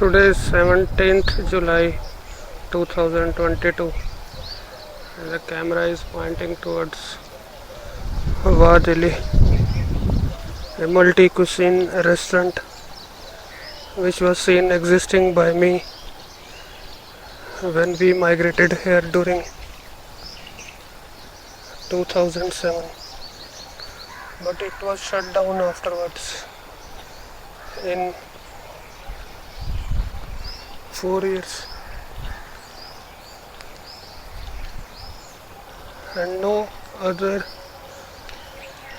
Today is 17th July 2022 and the camera is pointing towards Vadili, a multi-cuisine restaurant which was seen existing by me when we migrated here during 2007, but it was shut down afterwards in 4 years, and no other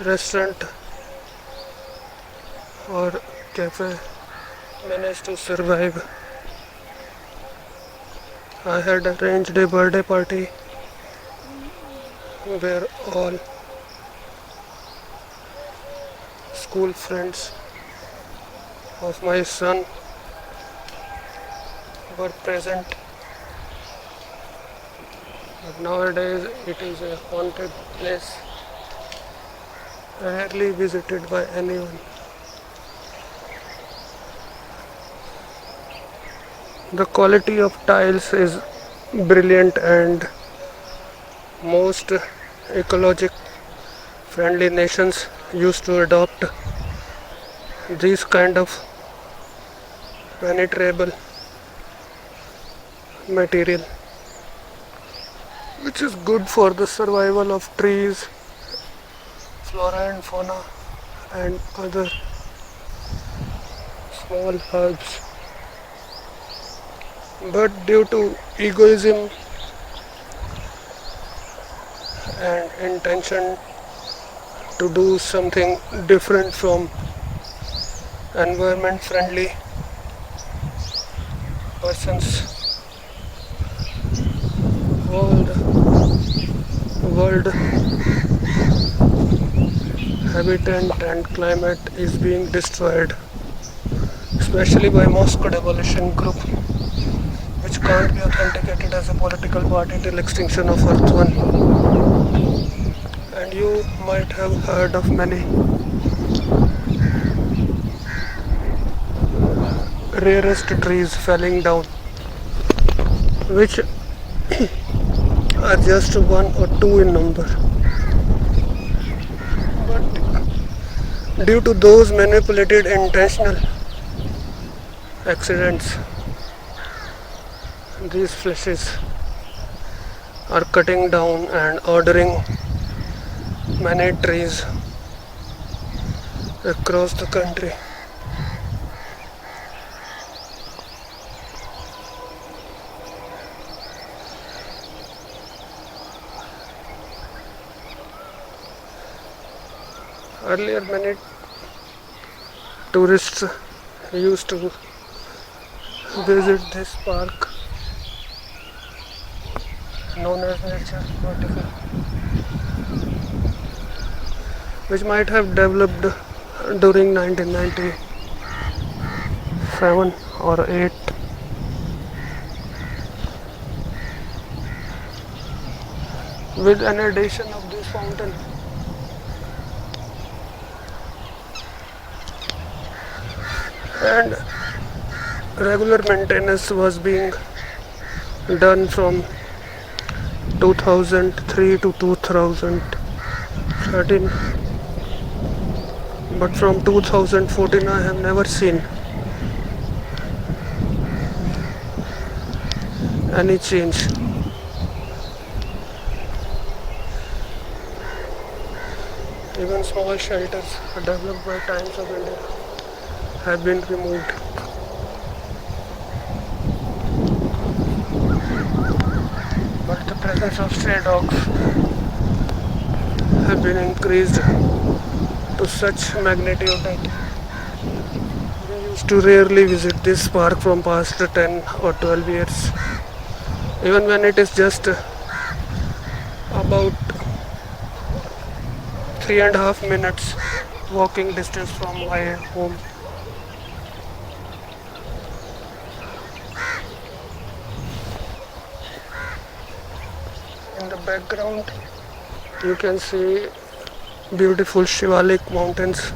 restaurant or cafe managed to survive. I had arranged a birthday party where all school friends of my son were present, but nowadays it is a haunted place, rarely visited by anyone. The quality of tiles is brilliant and most ecologic friendly nations used to adopt these kind of penetrable material, which is good for the survival of trees, flora and fauna and other small herbs. But due to egoism and intention to do something different from environment friendly persons, world habitat and climate is being destroyed, especially by Moscow Demolition Group, which can't be authenticated as a political party till extinction of Earth 1. And you might have heard of many rarest trees falling down, which are just one or two in number. But due to those manipulated intentional accidents, these fishes are cutting down and ordering many trees across the country. Earlier, many tourists used to visit this park known as Nirjhar Vatika, which might have developed during 1997 or 8. With an addition of this fountain, and regular maintenance was being done from 2003 to 2013, but from 2014 I have never seen any change. Even small shelters developed by Times of India have been removed. But the presence of stray dogs have been increased to such magnitude that we used to rarely visit this park from past 10 or 12 years, even when it is just about 3.5 minutes walking distance from my home. In the background you can see beautiful Shivalik mountains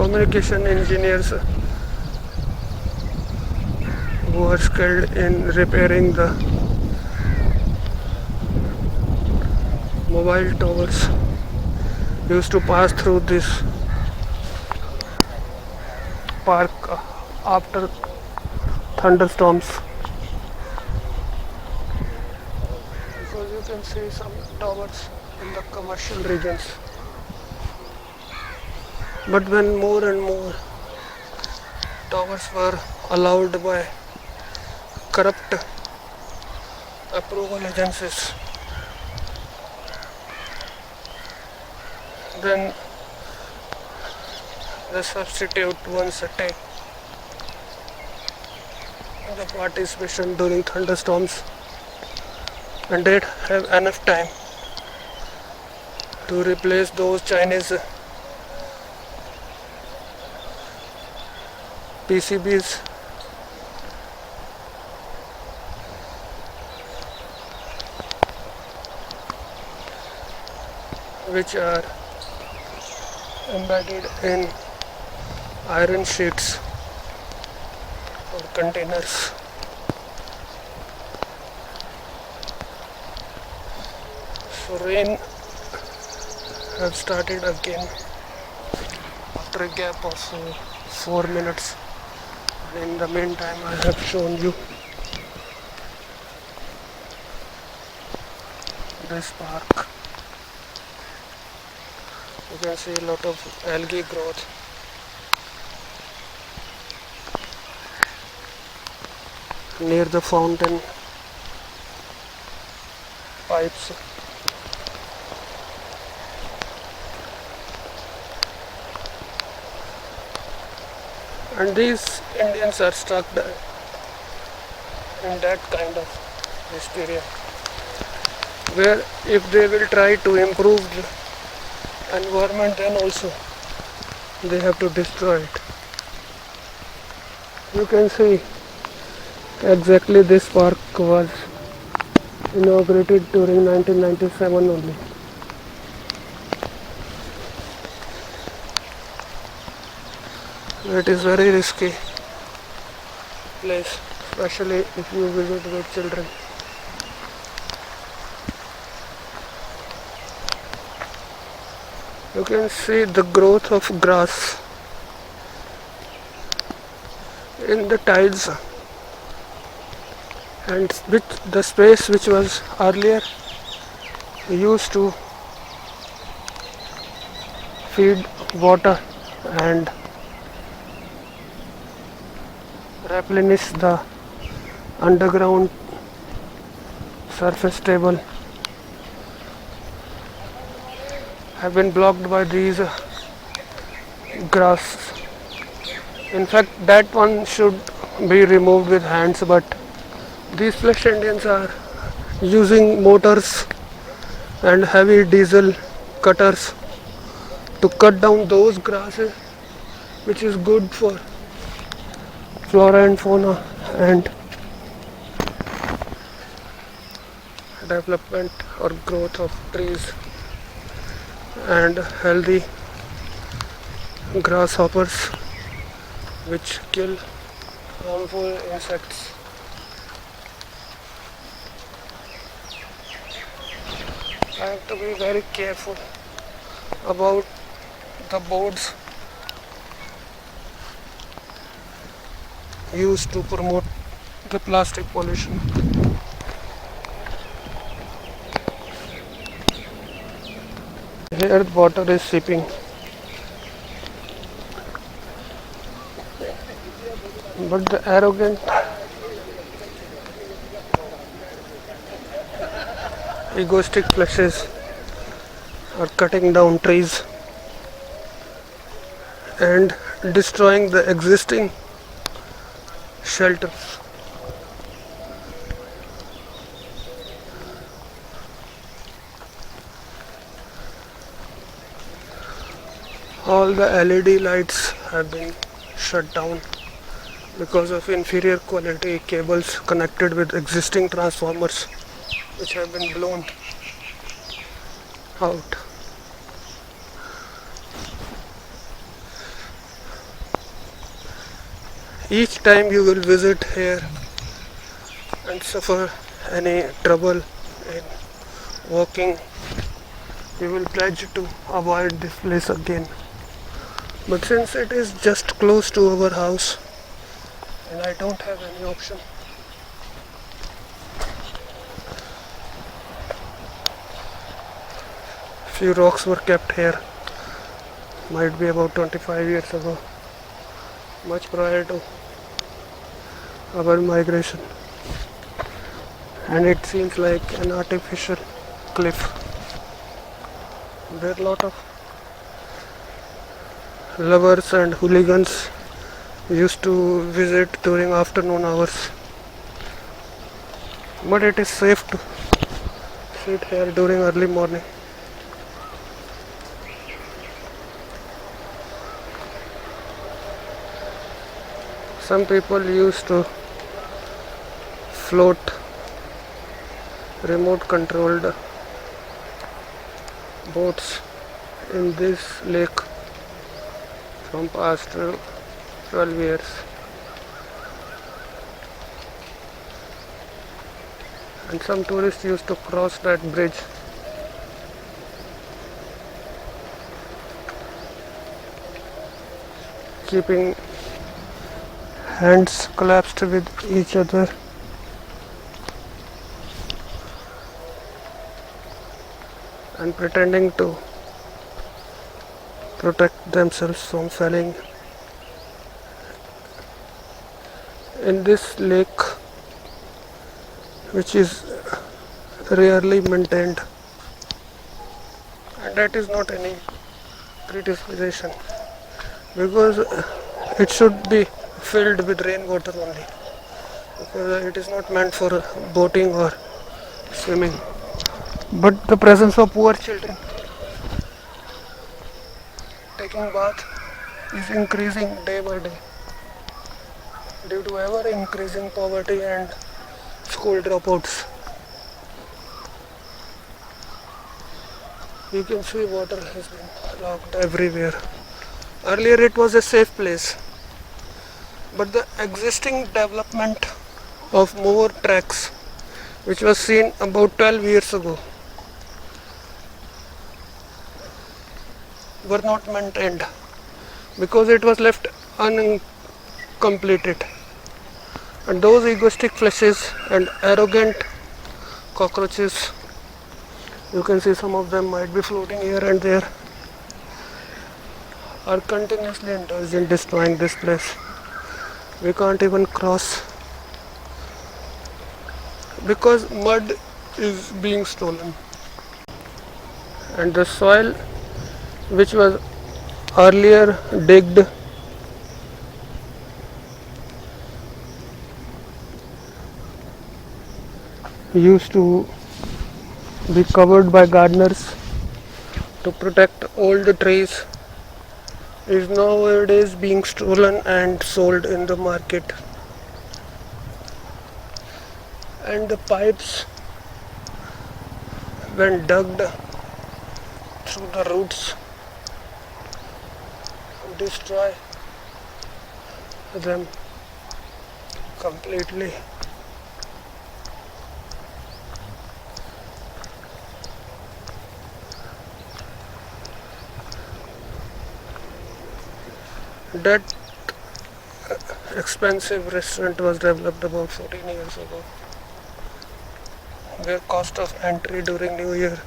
communication engineers who are skilled in repairing the mobile towers used to pass through this park after thunderstorms, because you can see some towers in the commercial regions. But when more and more towers were allowed by corrupt approval agencies, then the substitute once a day the participation during thunderstorms, and they'd have enough time to replace those Chinese PCBs which are embedded in iron sheets or containers. So rain have started again after a gap of 4 minutes. In the meantime, I have shown you this park. You can see a lot of algae growth. Near the fountain pipes. And these Indians are stuck in that kind of hysteria, where if they will try to improve the environment, then also they have to destroy it. You can see exactly this park was inaugurated during 1997 only. It is very risky place, especially if you visit with children. You can see the growth of grass in the tiles, and which the space which was earlier used to feed water and replenish the underground surface table have been blocked by these grass. In fact, that one should be removed with hands, but these flesh Indians are using motors and heavy diesel cutters to cut down those grasses, which is good for flora and fauna and development or growth of trees and healthy grasshoppers which kill harmful insects. I have to be very careful about the boards used to promote the plastic pollution. Here the water is seeping, but the arrogant egoistic fleshes are cutting down trees and destroying the existing shelters. All the LED lights have been shut down because of inferior quality cables connected with existing transformers, which have been blown out. Each time you will visit here and suffer any trouble in walking, you will pledge to avoid this place again. But since it is just close to our house and I don't have any option, few rocks were kept here, might be about 25 years ago, much prior to our migration, and it seems like an artificial cliff. There are a lot of lovers and hooligans used to visit during afternoon hours, but it is safe to sit here during early morning. Some people used to float remote controlled boats in this lake from past 12 years, and some tourists used to cross that bridge keeping hands collapsed with each other and pretending to protect themselves from falling in this lake, which is rarely maintained, and that is not any criticization, because it should be filled with rainwater only, because it is not meant for boating or swimming. But the presence of poor children taking bath is increasing day by day due to ever increasing poverty and school dropouts. You can see water has been locked everywhere. Earlier it was a safe place, but the existing development of more tracks, which was seen about 12 years ago, were not maintained because it was left uncompleted, and those egoistic fleshes and arrogant cockroaches, you can see some of them might be floating here and there, are continuously indulged in destroying this place. We can't even cross because mud is being stolen, and the soil which was earlier digged used to be covered by gardeners to protect old trees is nowadays being stolen and sold in the market, and the pipes, when dug through the roots, destroy them completely. That expensive restaurant was developed about 14 years ago, where cost of entry during New Year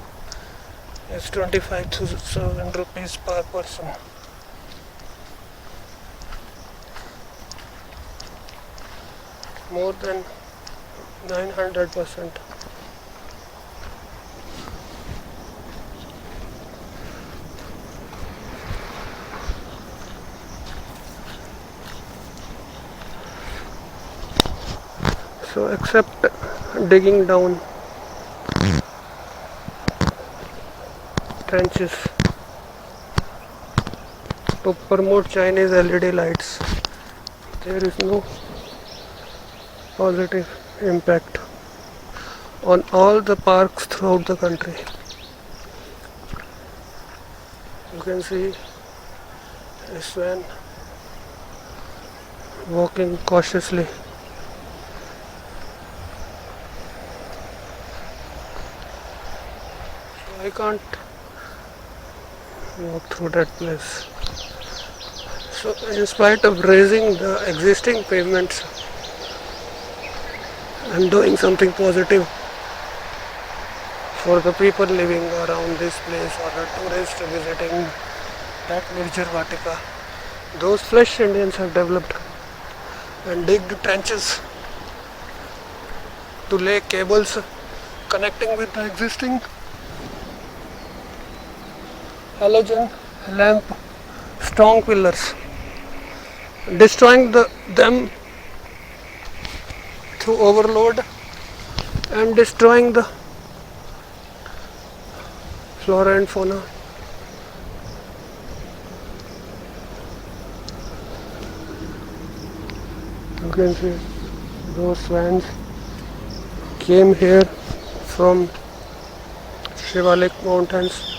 is 25,000 rupees per person. More than 900%. So except digging down trenches to promote Chinese LED lights, there is no positive impact on all the parks throughout the country. You can see a swan walking cautiously. I can't walk through that place. So, in spite of raising the existing pavements, I'm doing something positive for the people living around this place or the tourists visiting Park and Nirjhar Vatika. Those flesh Indians have developed and digged trenches to lay cables connecting with the existing halogen lamp strong pillars, destroying them through overload and destroying the flora and fauna. You can see those swans came here from Shivalik mountains,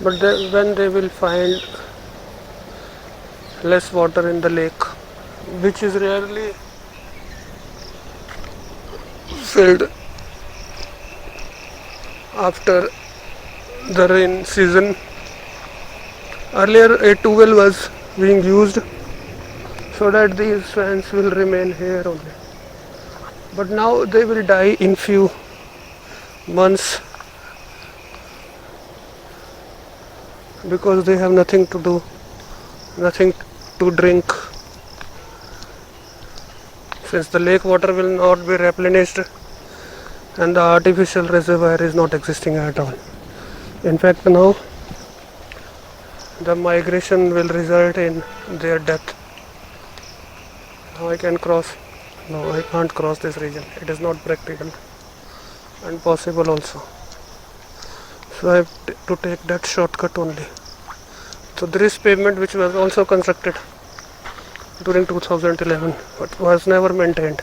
but when they will find less water in the lake, which is rarely filled after the rain season. Earlier a tube was being used so that these swans will remain here only, but now they will die in few months because they have nothing to do, nothing to drink, since the lake water will not be replenished and the artificial reservoir is not existing at all. In fact, now the migration will result in their death. Now I can cross. No, I can't cross this region. It is not practical and possible also. So I have to take that shortcut only. So this pavement, which was also constructed during 2011 but was never maintained.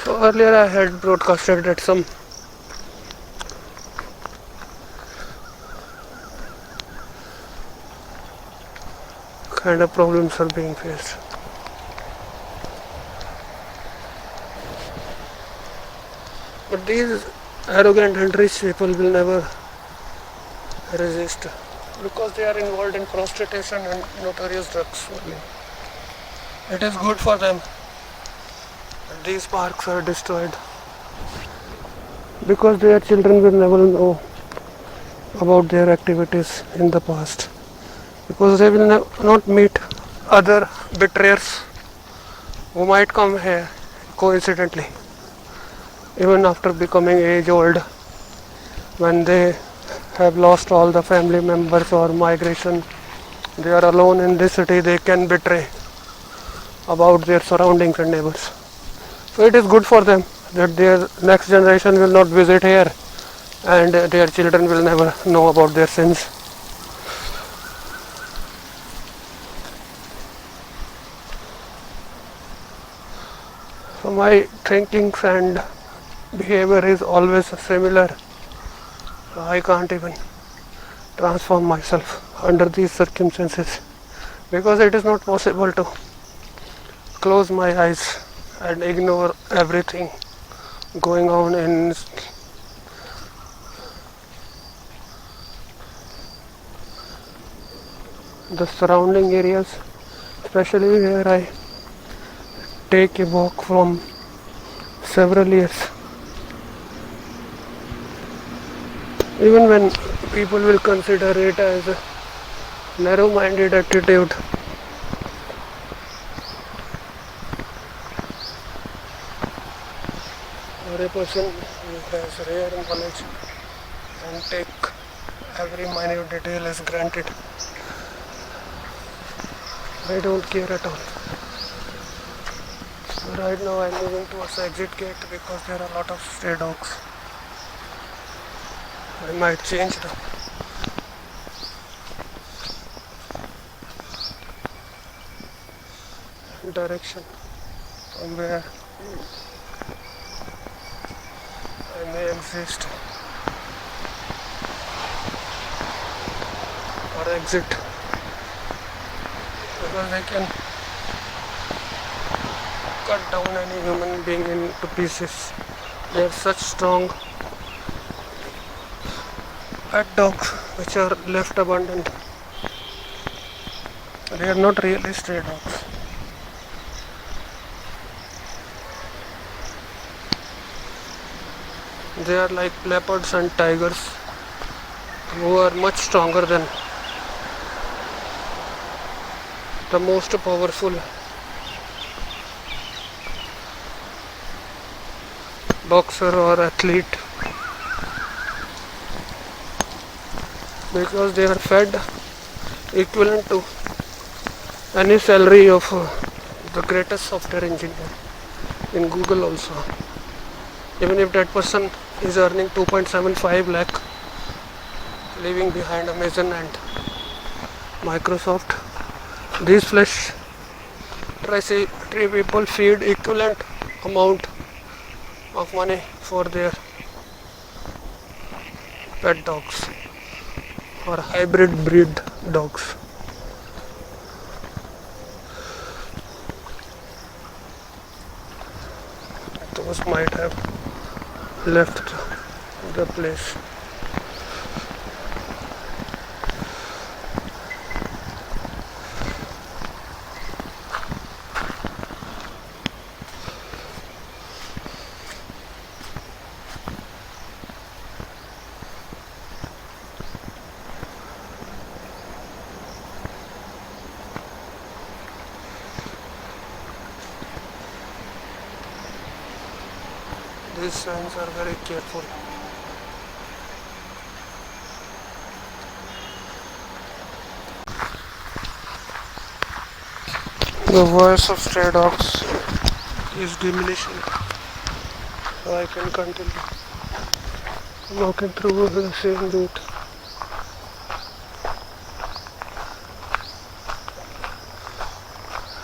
So earlier I had broadcasted that some kind of problems are being faced. But these arrogant and rich people will never resist because they are involved in prostitution and notorious drugs. It is good for them. These parks are destroyed because their children will never know about their activities in the past, because they will not meet other betrayers who might come here coincidentally even after becoming age old, when they have lost all the family members or migration. They are alone in this city. They can betray about their surroundings and neighbors. So it is good for them that their next generation will not visit here and their children will never know about their sins. So my thinkings and behavior is always similar. I can't even transform myself under these circumstances because it is not possible to close my eyes and ignore everything going on in the surrounding areas, especially where I take a walk from several years. Even when people will consider it as a narrow-minded attitude, or a person who has rare knowledge and take every minute detail as granted, I don't care at all. Right now I'm moving towards the exit gate because there are a lot of stray dogs. I might change the direction from where I may exist or exit, because they can cut down any human being into pieces. They are such strong pet dogs which are left abandoned. They are not really stray dogs. They are like leopards and tigers who are much stronger than the most powerful boxer or athlete, because they are fed equivalent to any salary of the greatest software engineer in Google also. Even if that person is earning 2.75 lakh leaving behind Amazon and Microsoft, these flesh tree people feed equivalent amount of money for their pet dogs or hybrid breed dogs. Those might have left the place. These swans are very careful. The voice of stray dogs is diminishing, so I can continue walking through the same route.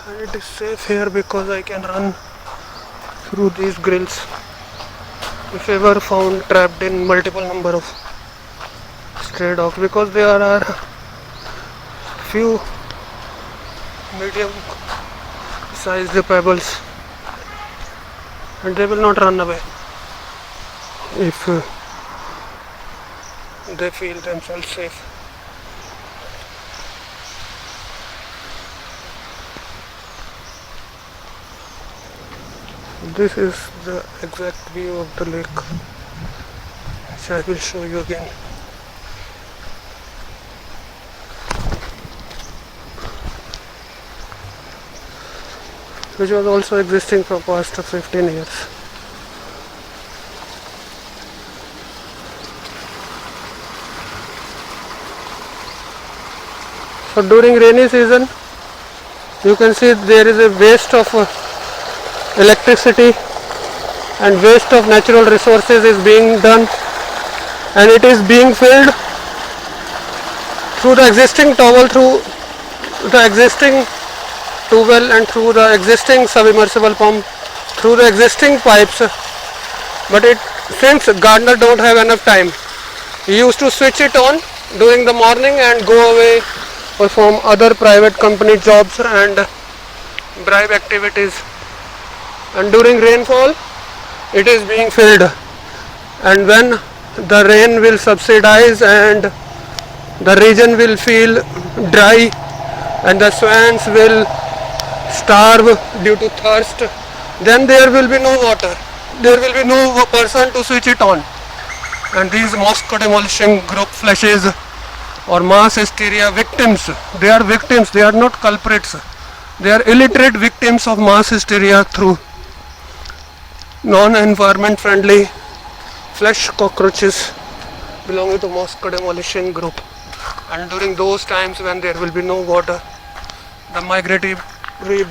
And it is safe here because I can run through these grills. If ever found trapped in multiple number of stray dogs, because there are few medium sized pebbles and they will not run away if they feel themselves safe. This is the exact view of the lake, which I will show you again. Which was also existing for past 15 years. So during rainy season, you can see there is a waste of electricity and waste of natural resources is being done, and it is being filled through the existing towel, through the existing tube and through the existing submersible pump, through the existing pipes. But since gardener don't have enough time, he used to switch it on during the morning and go away perform other private company jobs and bribe activities, and during rainfall it is being filled, and when the rain will subsidize and the region will feel dry and the swans will starve due to thirst, then there will be no water, there will be no person to switch it on, and these mosque demolishing group flashes or mass hysteria victims, they are victims, they are not culprits, they are illiterate victims of mass hysteria through non-environment friendly flesh cockroaches belonging to mosque demolition group. And during those times when there will be no water, the migratory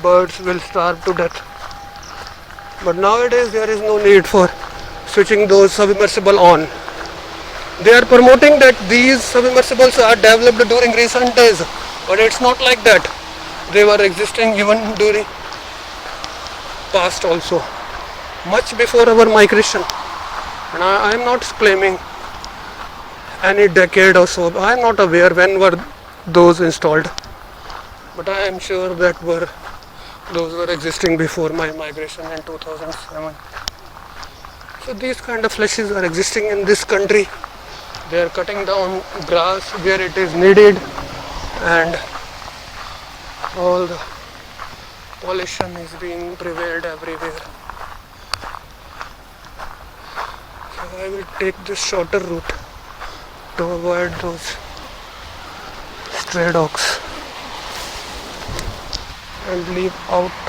birds will starve to death. But nowadays there is no need for switching those submersible on. They are promoting that these submersibles are developed during recent days, but it's not like that. They were existing even during past also, much before our migration. And I am not claiming any decade or so. I am not aware when were those installed, but I am sure that were those were existing before my migration in 2007. So these kind of flashes are existing in this country. They are cutting down grass where it is needed, and all the pollution is being prevailed everywhere. So I will take this shorter route to avoid those stray dogs and leave out